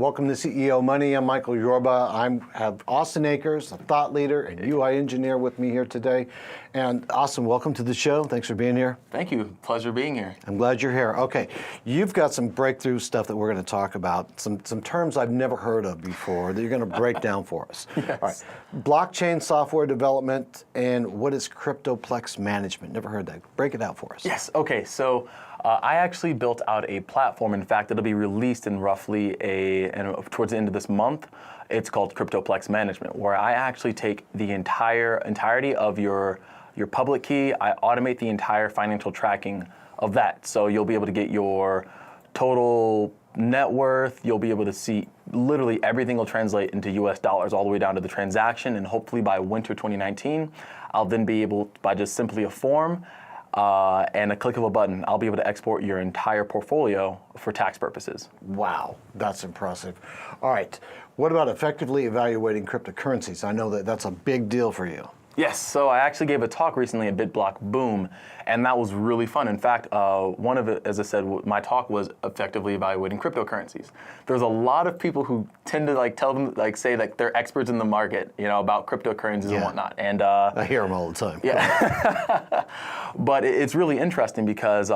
Welcome to CEO Money. I'm Michael Yorba. I have Austin Akers, a thought leader and UI engineer with me here today. And Austin, welcome to the show. Thanks for being here. Thank you. Pleasure being here. I'm glad you're here. Okay, you've got some breakthrough stuff that we're going to talk about, some terms I've never heard of before that you're going to break down for us. Yes. All right, blockchain software development and what is Cryptoplex Management? Never heard that. Break it out for us. Yes, okay, so I actually built out a platform. In fact, it'll be released in roughly towards the end of this month. It's called Cryptoplex Management, where I actually take the entirety of your public key. I automate the entire financial tracking of that. So you'll be able to get your total net worth. You'll be able to see literally everything will translate into US dollars all the way down to the transaction. And hopefully by winter 2019, I'll then be able, by just simply a form, and a click of a button, I'll be able to export your entire portfolio for tax purposes. Wow, that's impressive. All right, what about effectively evaluating cryptocurrencies? I know that that's a big deal for you. Yes, so I actually gave a talk recently at BitBlock Boom, and that was really fun. In fact, one of it, as I said, my talk was effectively evaluating cryptocurrencies. There's a lot of people who tend to say that they're experts in the market, about cryptocurrencies and whatnot. And I hear them all the time. Yeah, but it's really interesting because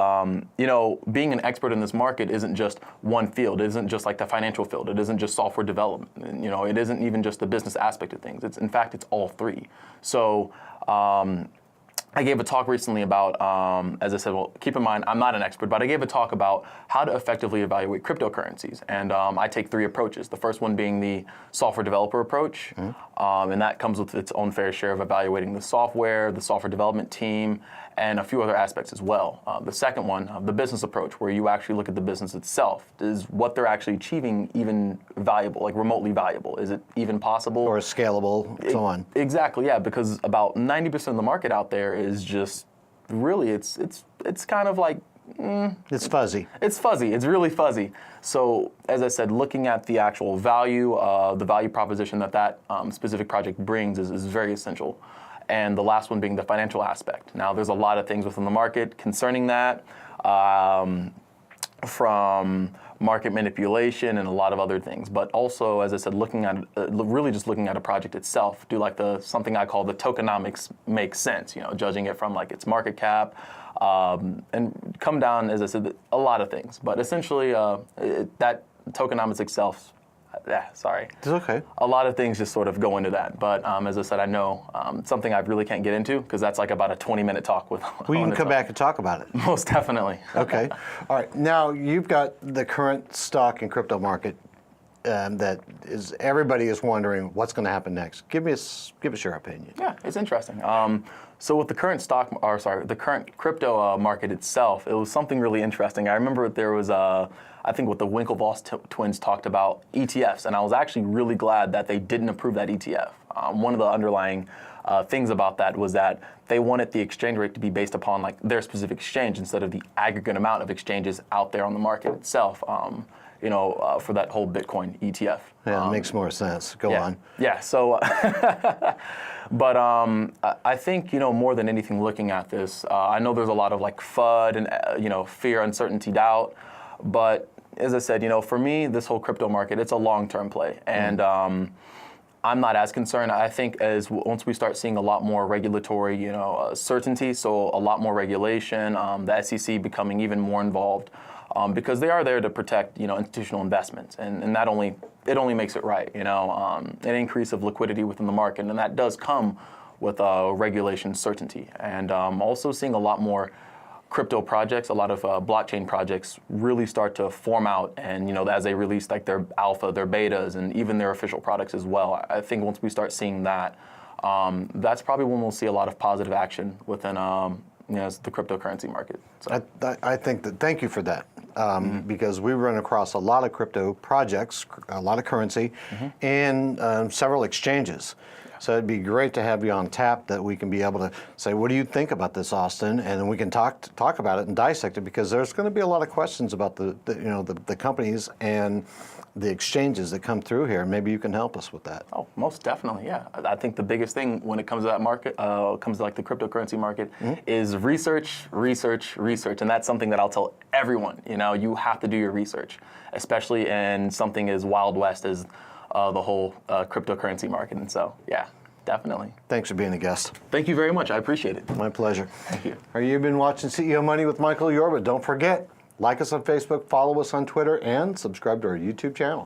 being an expert in this market isn't just one field. It isn't just like the financial field. It isn't just software development. It isn't even just the business aspect of things. In fact, it's all three. So I gave a talk recently about, as I said, well, keep in mind, I'm not an expert, but I gave a talk about how to effectively evaluate cryptocurrencies. And I take three approaches. The first one being the software developer approach. And that comes with its own fair share of evaluating the software development team, and a few other aspects as well. The second one, the business approach, where you actually look at the business itself. Is what they're actually achieving even valuable, like remotely valuable? Is it even possible? Or scalable, so on. Exactly, yeah, because about 90% of the market out there is just, really, it's kind of like, It's fuzzy. It's fuzzy, it's really fuzzy. So, as I said, looking at the actual value, the value proposition that specific project brings is very essential. And the last one being the financial aspect. Now, there's a lot of things within the market concerning that, from market manipulation and a lot of other things. But also, as I said, really just looking at a project itself, something I call the tokenomics make sense, judging it from like its market cap, and come down, as I said, a lot of things. But essentially, that tokenomics itself, sorry. It's okay. A lot of things just sort of go into that. But as I said, I know something I really can't get into because that's like about a 20-minute talk with. We can come back and talk about it. Most definitely. Okay. All right. Now you've got the current stock and crypto market that is everybody is wondering what's going to happen next. Give us your opinion. Yeah, it's interesting. So with the current the current crypto market itself, it was something really interesting. I remember there was I think what the Winklevoss twins talked about ETFs, and I was actually really glad that they didn't approve that ETF. One of the underlying things about that was that they wanted the exchange rate to be based upon like their specific exchange instead of the aggregate amount of exchanges out there on the market itself. For that whole Bitcoin ETF. Yeah, it makes more sense. Go on. Yeah. So, but I think more than anything, looking at this, I know there's a lot of like FUD and fear, uncertainty, doubt, but as I said, for me, this whole crypto market, it's a long-term play, and I'm not as concerned. I think once we start seeing a lot more regulatory, certainty, so a lot more regulation, the SEC becoming even more involved, because they are there to protect, institutional investments, and that it only makes it right, an increase of liquidity within the market, and that does come with regulation certainty, and also seeing a lot more crypto projects, a lot of blockchain projects really start to form out, and as they release like their alpha, their betas, and even their official products as well. I think once we start seeing that, that's probably when we'll see a lot of positive action within the cryptocurrency market. So. I think that. Thank you for that, because we run across a lot of crypto projects, a lot of currency, and several exchanges. So it'd be great to have you on tap that we can be able to say, what do you think about this, Austin? And then we can talk about it and dissect it, because there's going to be a lot of questions about the companies and the exchanges that come through here. Maybe you can help us with that. Oh, most definitely, yeah. I think the biggest thing when it comes to that market, comes to like the cryptocurrency market, is research, research, research. And that's something that I'll tell everyone. You know, you have to do your research, especially in something as Wild West as the whole cryptocurrency market. And so, yeah, definitely. Thanks for being a guest. Thank you very much. I appreciate it. My pleasure. Thank you. All right, you've been watching CEO Money with Michael Yorba. Don't forget, like us on Facebook, follow us on Twitter, and subscribe to our YouTube channel.